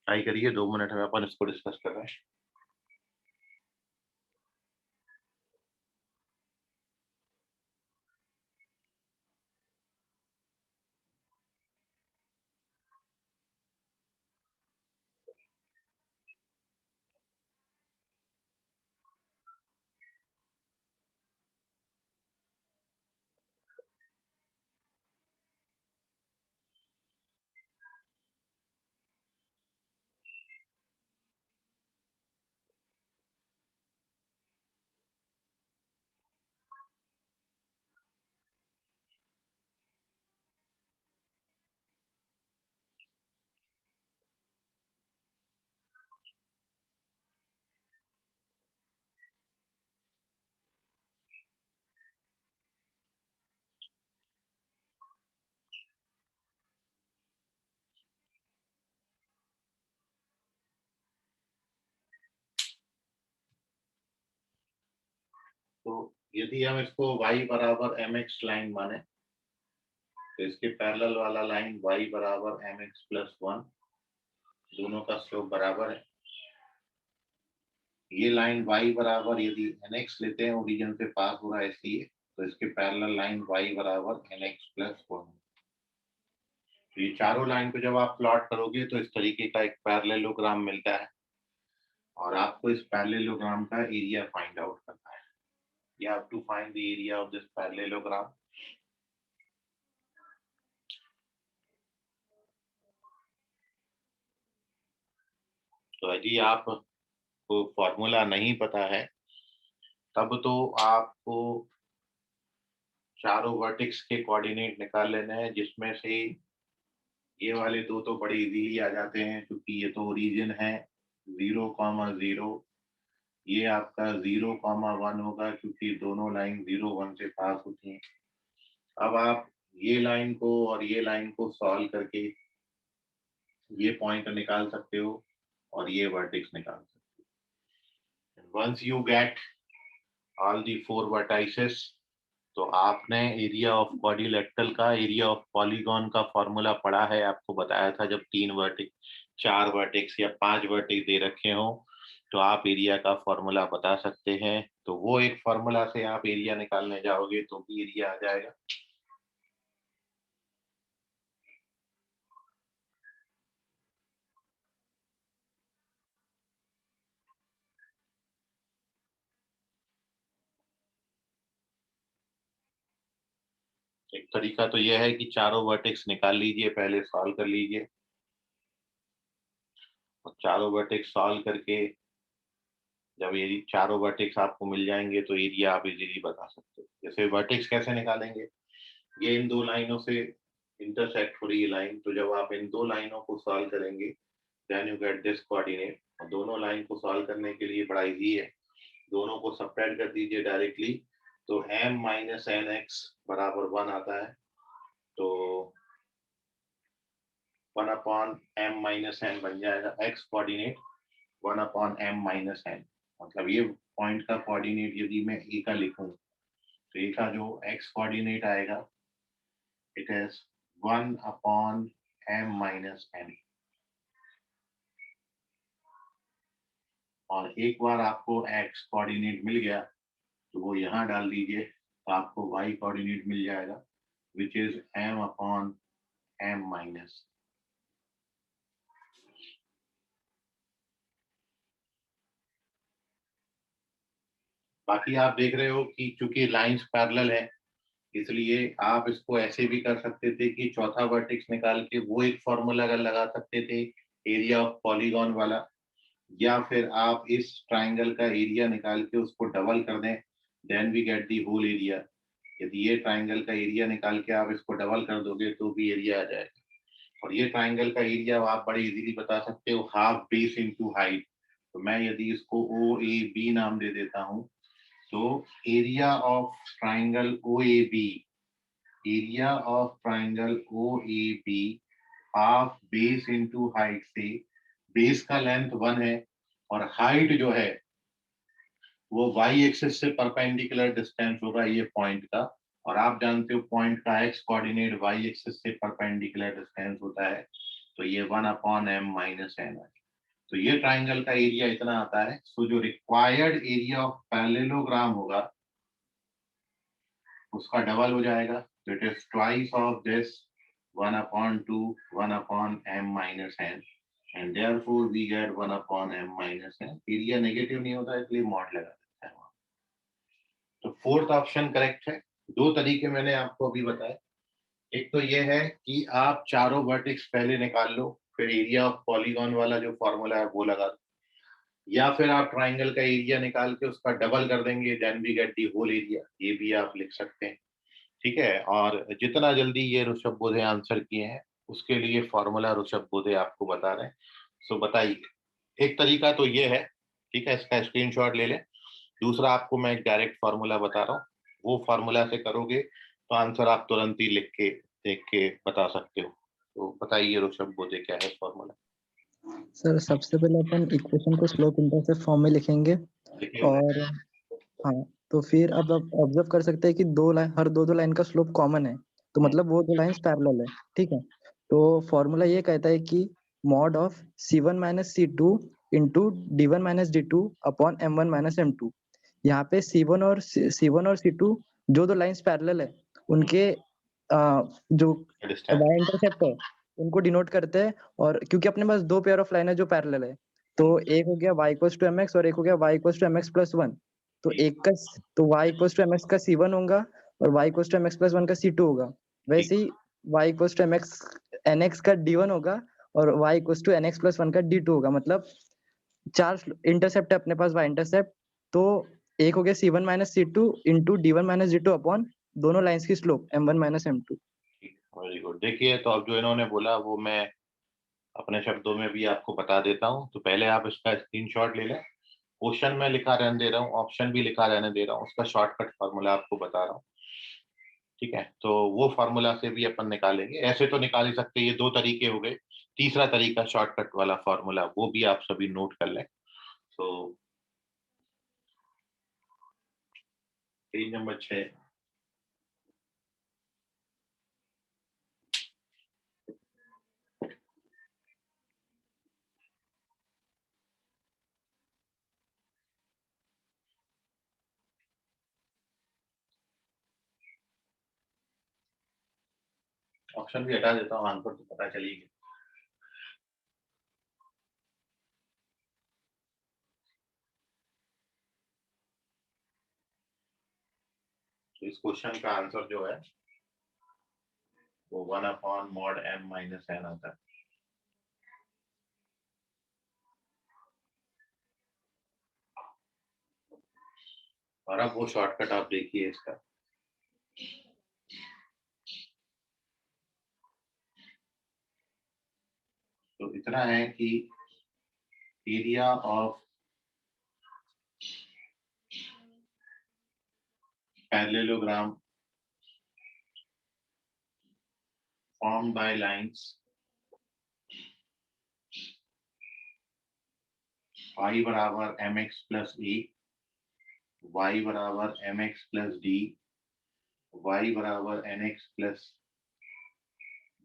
ट्राई करिए, 2 मिनट में अपन इसको डिस्कस कर रहे हैं। तो यदि हम इसको y बराबर mx लाइन माने तो इसके पैरेलल वाला लाइन y बराबर mx प्लस 1, दोनों का स्लोप बराबर है। ये लाइन y बराबर यदि nx लेते हैं, ओरिजिन से पास हो रहा है इसलिए, तो इसके पैरेलल लाइन y बराबर nx प्लस 1। तो ये चारों लाइन को जब आप प्लॉट करोगे तो इस तरीके का एक पैरेललोग्राम मिलता है और आपको इस पैरेललोग्राम का एरिया फाइंड आउट करना है। You have to find the area of this parallelogram. तो यदि आपको फॉर्मूला नहीं पता है तब तो आपको चारों वर्टेक्स के कोऑर्डिनेट निकाल लेने हैं, जिसमें से ये वाले दो तो बड़े इजीली आ जाते हैं क्योंकि ये तो ओरिजिन है 0,0। ये आपका 0,1 होगा क्योंकि दोनों लाइन 0,1 से पास होती हैं। अब आप ये लाइन को और ये लाइन को सॉल्व करके ये पॉइंट निकाल सकते हो और ये वर्टेक्स निकाल सकते हो। Once you get all the 4 vertices, तो आपने एरिया ऑफ क्वाड्रिलेटरल का, एरिया ऑफ पॉलीगॉन का फॉर्मूला पढ़ा है, आपको बताया था जब 3 वर्टेक्स, 4 वर्टेक्स या 5 वर्टेक्स दे रखे हो तो आप एरिया का फॉर्मूला बता सकते हैं। तो वो एक फॉर्मूला से आप एरिया निकालने जाओगे तो भी एरिया आ जाएगा। एक तरीका तो यह है कि चारों वर्टेक्स निकाल लीजिए, पहले सॉल्व कर लीजिए और चारों वर्टेक्स सॉल्व करके जब ये चारों वर्टेक्स आपको मिल जाएंगे तो एरिया आप इजीली बता सकते हो। जैसे वर्टेक्स कैसे निकालेंगे, ये इन दो लाइनों से इंटरसेक्ट हो रही है लाइन, तो जब आप इन दो लाइनों को सॉल्व करेंगे then you get this coordinate. और दोनों लाइन को सॉल्व करने के लिए बड़ा इजी है, दोनों को सब्ट्रैक्ट कर दीजिए डायरेक्टली, तो m माइनस एन एक्स बराबर 1 आता है। तो 1 अपॉन m माइनस एन बन जाएगा, x coordinate 1 upon m minus n. मतलब ये पॉइंट का कोऑर्डिनेट यदि मैं ए का लिखूं तो ए का जो x कोऑर्डिनेट आएगा it is 1 upon m minus n. और एक बार आपको x कोऑर्डिनेट मिल गया तो वो यहाँ डाल दीजिए, तो आपको y कोऑर्डिनेट मिल जाएगा which is m upon m minus. बाकी आप देख रहे हो कि चूंकि लाइंस पैरेलल है इसलिए आप इसको ऐसे भी कर सकते थे कि चौथा वर्टेक्स निकाल के वो एक फॉर्मूला लगा सकते थे एरिया ऑफ पॉलीगॉन वाला, या फिर आप इस ट्राइंगल का एरिया निकाल के उसको डबल कर दें, then we get the whole area. यदि ये ट्राइंगल का एरिया निकाल के आप इसको डबल कर दोगे तो भी एरिया आ जाएगा। और ये ट्राइंगल का एरिया आप बड़े इजीली बता सकते हो, हाफ बेस इनटू हाइट। तो मैं यदि इसको ओ ए बी नाम दे देता हूँ, तो area of triangle O A B, area of triangle O A B half base into height से, बेस का लेंथ 1 है और हाइट जो है वो वाई एक्सिस से परपेंडिकुलर डिस्टेंस होगा ये पॉइंट का। और आप जानते हो पॉइंट का एक्स कोऑर्डिनेट वाई एक्सिस से परपेंडिकुलर डिस्टेंस होता है, तो ये 1 अपॉन m माइनस एन है। तो ये ट्राइंगल का एरिया इतना आता है। सो जो रिक्वायर्ड एरिया ऑफ पैरेललोग्राम होगा उसका डबल हो जाएगा, तो it is twice of this 1 upon 2 1 upon m minus n, and therefore we get 1 upon m minus n। Area negative नहीं होता इसलिए मॉड लगा देता है वहां। तो फोर्थ ऑप्शन करेक्ट है। दो तरीके मैंने आपको अभी बताए, एक तो ये है कि आप चारों वर्टेक्स पहले निकाल लो फिर एरिया ऑफ पॉलीगॉन वाला जो फॉर्मूला है वो लगा दो, या फिर आप ट्राइंगल का एरिया निकाल के उसका डबल कर देंगे then we get the whole area, ये भी आप लिख सकते हैं। ठीक है, और जितना जल्दी ये ऋषभ बोधे आंसर किए हैं उसके लिए फॉर्मूला ऋषभ बोधे आपको बता रहे हैं। सो बताइए, एक तरीका तो ये है, ठीक है, इसका स्क्रीनशॉट ले लें। दूसरा आपको मैं एक डायरेक्ट फॉर्मूला बता रहा हूँ, वो फॉर्मूला से करोगे तो आंसर आप तुरंत ही लिख के देख के बता सकते हो। तो बताइए ऋषभ बोधे क्या है फॉर्मूला। सर सबसे पहले अपन इक्वेशन को स्लोप इंटरसेप्ट फॉर्म में लिखेंगे, लिखे हुए और हाँ तो फिर अब ऑब्जर्व कर सकते हैं कि दो लाइन, हर दो लाइन का स्लोप कॉमन है, तो मतलब वो दो लाइंस पैरेलल है। ठीक है, तो फॉर्मूला ये कहता है कि mod of c1 minus c2 into d1 minus d2 upon m1 minus m2। यहाँ पे c1 और c2 जो दो लाइंस पैरेलल है उनके जो डिस्टेंस। y इंटरसेप्ट है उनको डिनोट करते हैं। और क्योंकि अपने पास दो पेयर ऑफ लाइन है जो पैरेलल है, तो एक हो गया y इक्वल्स टू mx और एक हो गया y equals to mx plus 1। तो एक का तो y इक्वल्स टू mx का c1 होगा और y equals to mx plus 1 का c2 होगा। वैसे ही y equals to mx nx का d1 होगा और y equals to nx plus 1 का d2 होगा। मतलब चार इंटरसेप्ट है अपने पास y इंटरसेप्ट, तो एक हो गया c1 minus c2 into d1 minus d2 upon दोनों लाइंस की slope m1 minus m2। Very good. देखिए तो अब जो इन्होंने बोला वो मैं अपने शब्दों में भी आपको बता देता हूँ। तो पहले आप इसका स्क्रीनशॉट ले लें, क्वेश्चन में लिखा रहने दे रहा हूँ, ऑप्शन भी लिखा रहने दे रहा हूँ, उसका शॉर्टकट फार्मूला आपको बता रहा हूँ। ठीक है, तो वो फार्मूला से भी अपन निकालेंगे, ऐसे तो निकाल ही सकते, ये दो तरीके हो गए। तीसरा तरीका शॉर्टकट वाला फार्मूला, वो भी आप सभी नोट कर लें। तो पेज नंबर 6। ऑप्शन भी हटा देता हूँ, आंसर तो पता चली गया। तो इस क्वेश्चन का आंसर जो है वो 1 upon mod m minus n आता है। और अब वो शॉर्टकट आप देखिए इसका, इतना है कि area of parallelogram formed by lines y बराबर mx प्लस a, y बराबर mx प्लस d, y बराबर nx प्लस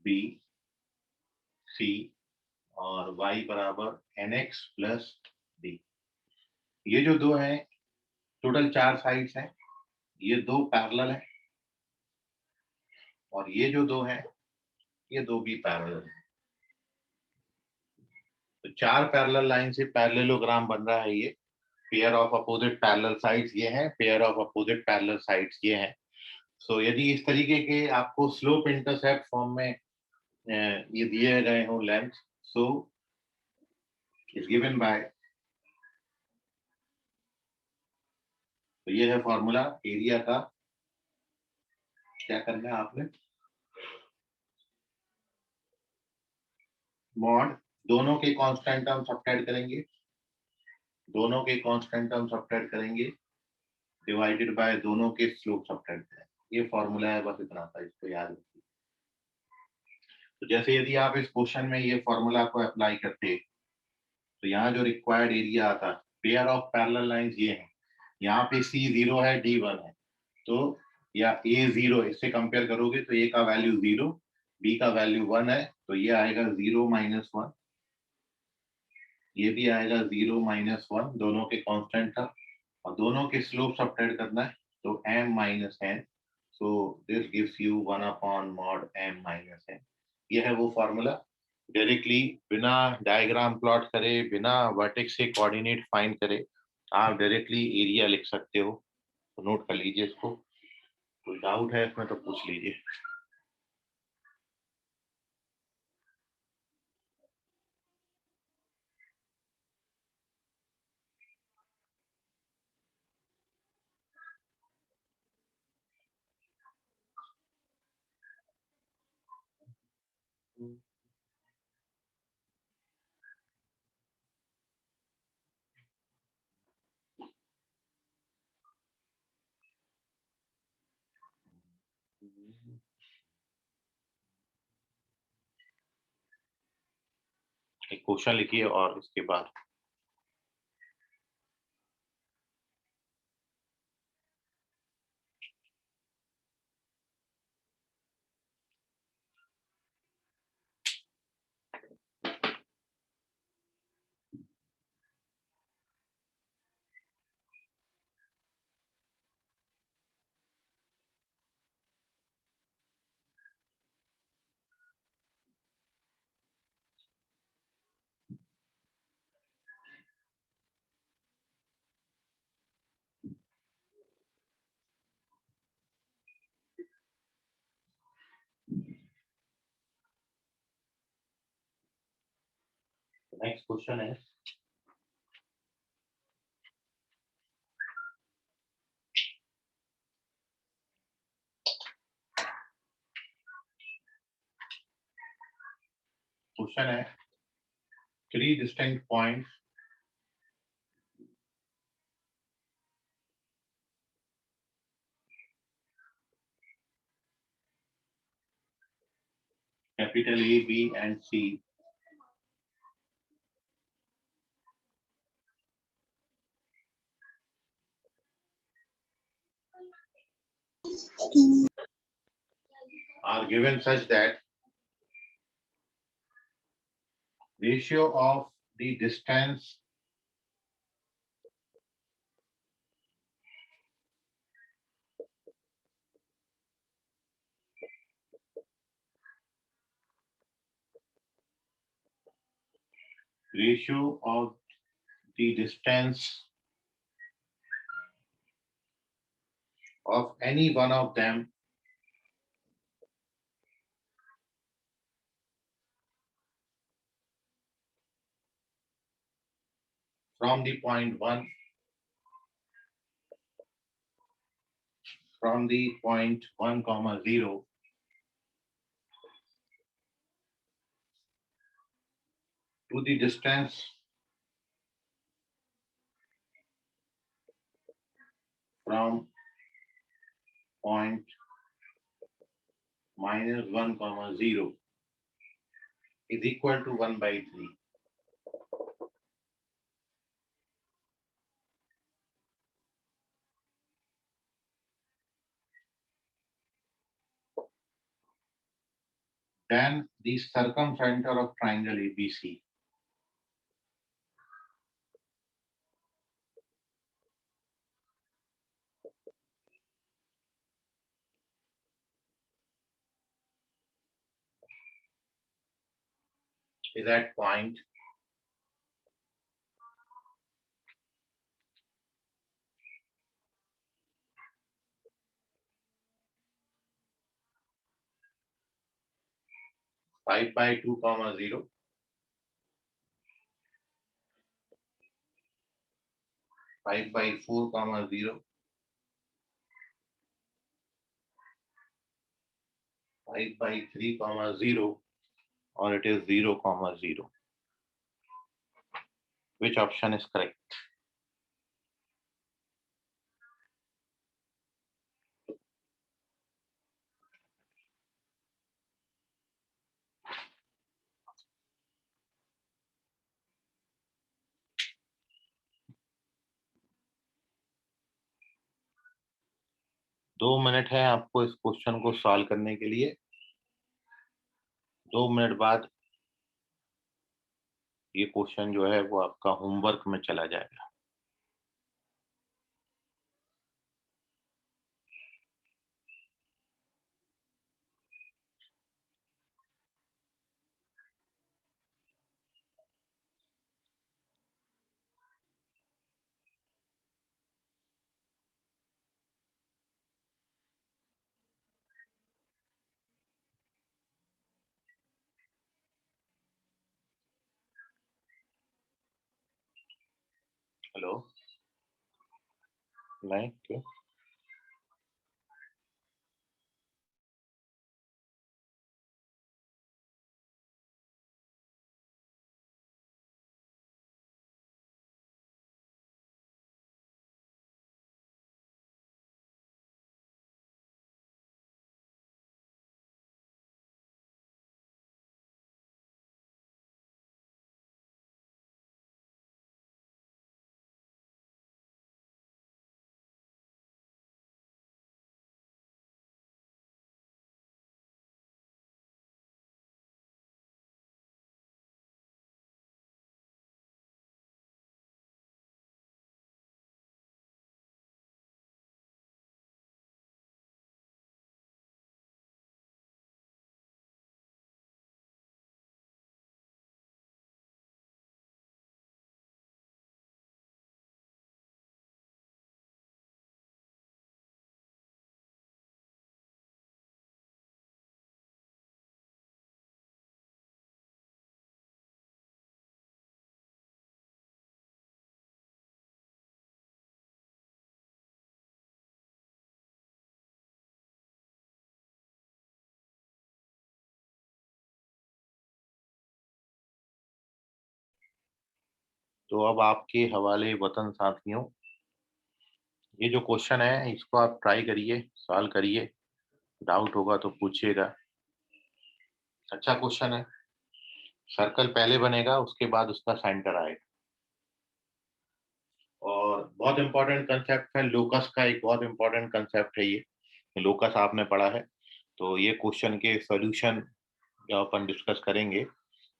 b c और y बराबर nx प्लस d। ये जो दो हैं टोटल 4 साइड्स हैं, ये दो पैरेलल हैं और ये जो दो हैं ये दो भी पैरेलल हैं। तो 4 पैरेलल लाइन से पैरेललोग्राम बन रहा है। ये pair of opposite parallel sides ये हैं, pair of opposite parallel sides ये हैं। सो यदि इस तरीके के आपको स्लोप इंटरसेप्ट फॉर्म में ये दिए गए हो length, so is given by, तो ये है फॉर्मूला एरिया का। क्या करना है आपने, मॉड दोनों के कांस्टेंट टर्म सब्ट्रैक्ट करेंगे, दोनों के कांस्टेंट टर्म सब्ट्रैक्ट करेंगे डिवाइडेड बाय दोनों के स्लोप सब्ट्रैक्ट करेंगे। ये फॉर्मूला है, बस इतना था, इसको याद रखिए। तो जैसे यदि आप इस क्वेश्चन में ये फॉर्मूला को अप्लाई करते तो यहाँ जो रिक्वायर्ड एरिया आता, पेयर ऑफ पैरेलल लाइंस ये है, यहाँ पे C0 है, D1 है, तो या A0 इससे कंपेयर करोगे तो A का वैल्यू 0, B का वैल्यू 1 है, तो ये आएगा 0 माइनस 1, ये भी आएगा 0 माइनस 1, दोनों के कांस्टेंट था और दोनों के स्लोप सब्ट्रैक्ट करना है, तो m minus n, so this gives you 1 upon mod m minus n। ये है वो फॉर्मूला। डायरेक्टली बिना डायग्राम प्लॉट करे, बिना वर्टेक्स से कोऑर्डिनेट फाइंड करे, आप डायरेक्टली एरिया लिख सकते हो। तो नोट कर लीजिए इसको, कोई डाउट है इसमें तो पूछ लीजिए। एक क्वेश्चन लिखिए और इसके बाद नेक्स्ट क्वेश्चन है, क्वेश्चन है 3 distinct points capital A, B and C are given such that ratio of the distance of any one of them from the point 1 comma 0 to the distance from point -1, 0 is equal to 1/3. Then the circumcenter of triangle ABC is at point (5/2, 0), 5/4, 0, 5/3, 0, or it is 0, 0. Which option is correct? दो minute है आपको इस question को solve करने के लिए। 2 minute बाद ये क्वेश्चन जो है वो आपका होमवर्क में चला जाएगा। हेलो, नहीं क्यों? तो अब आपके हवाले वतन साथियों, ये जो क्वेश्चन है इसको आप ट्राई करिए, सॉल्व करिए। डाउट होगा तो पूछिएगा। अच्छा क्वेश्चन है। सर्कल पहले बनेगा, उसके बाद उसका सेंटर आएगा। और बहुत इंपॉर्टेंट कंसेप्ट है लोकस का, एक बहुत इंपॉर्टेंट कंसेप्ट है ये। लोकस आपने पढ़ा है, तो ये क्वेश्चन के सॉल्यूशन जब अपन डिस्कस करेंगे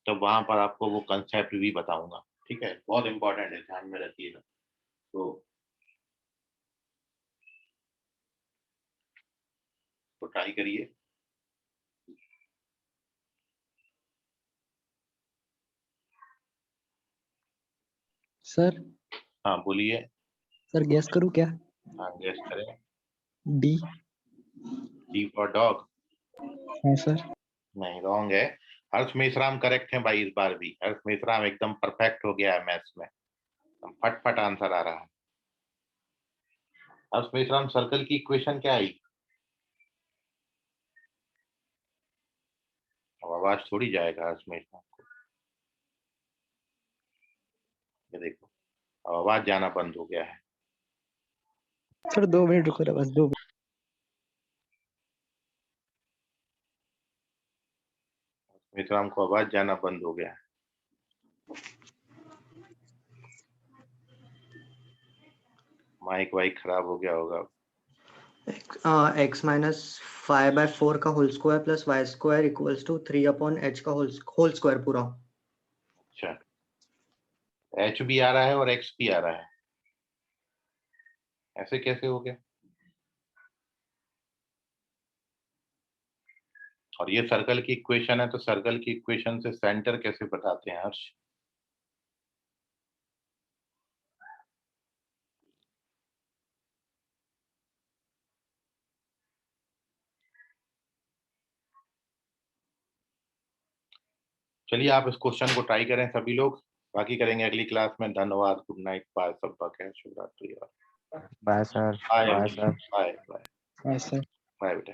तो वहां पर आपको वो कंसेप्ट भी बताऊंगा। ठीक है, बहुत इंपॉर्टेंट है, ध्यान में रखिएगा। तो ट्राई करिए। सर हाँ बोलिए। सर गैस करूं क्या? हाँ गेस करें। डी। D for dog? हाँ सर। नहीं, रॉन्ग है। हर्ष मेश्राम करेक्ट है भाई, इस बार भी हर्ष मेश्राम एकदम परफेक्ट हो गया है मैथ्स में, एकदम फट आंसर आ रहा है। हर्ष मेश्राम, सर्कल की इक्वेशन क्या आई? अब आवाज थोड़ी जाएगा हर्ष मेश्राम को। आवाज जाना बंद हो गया है। सर 2 मिनट रुको ना, बस 2 मिनट। विक्रम को आवाज जाना बंद हो गया है। माइक वाइक खराब हो गया होगा। x माइनस 5/4 का whole square plus y square equals to 3/h का होल स्क्वायर पूरा। अच्छा, h भी आ रहा है और x भी आ रहा है, ऐसे कैसे हो गया? और ये सर्कल की इक्वेशन है, तो सर्कल की इक्वेशन से सेंटर कैसे बताते हैं हर्ष? चलिए आप इस क्वेश्चन को ट्राई करें सभी लोग, बाकी करेंगे अगली क्लास में। धन्यवाद, गुड नाइट, बाय, सबका खैर, शुभ रात्रि। Bye sir. Bye bye sir. Bye bye ऐसा बाय बेटा।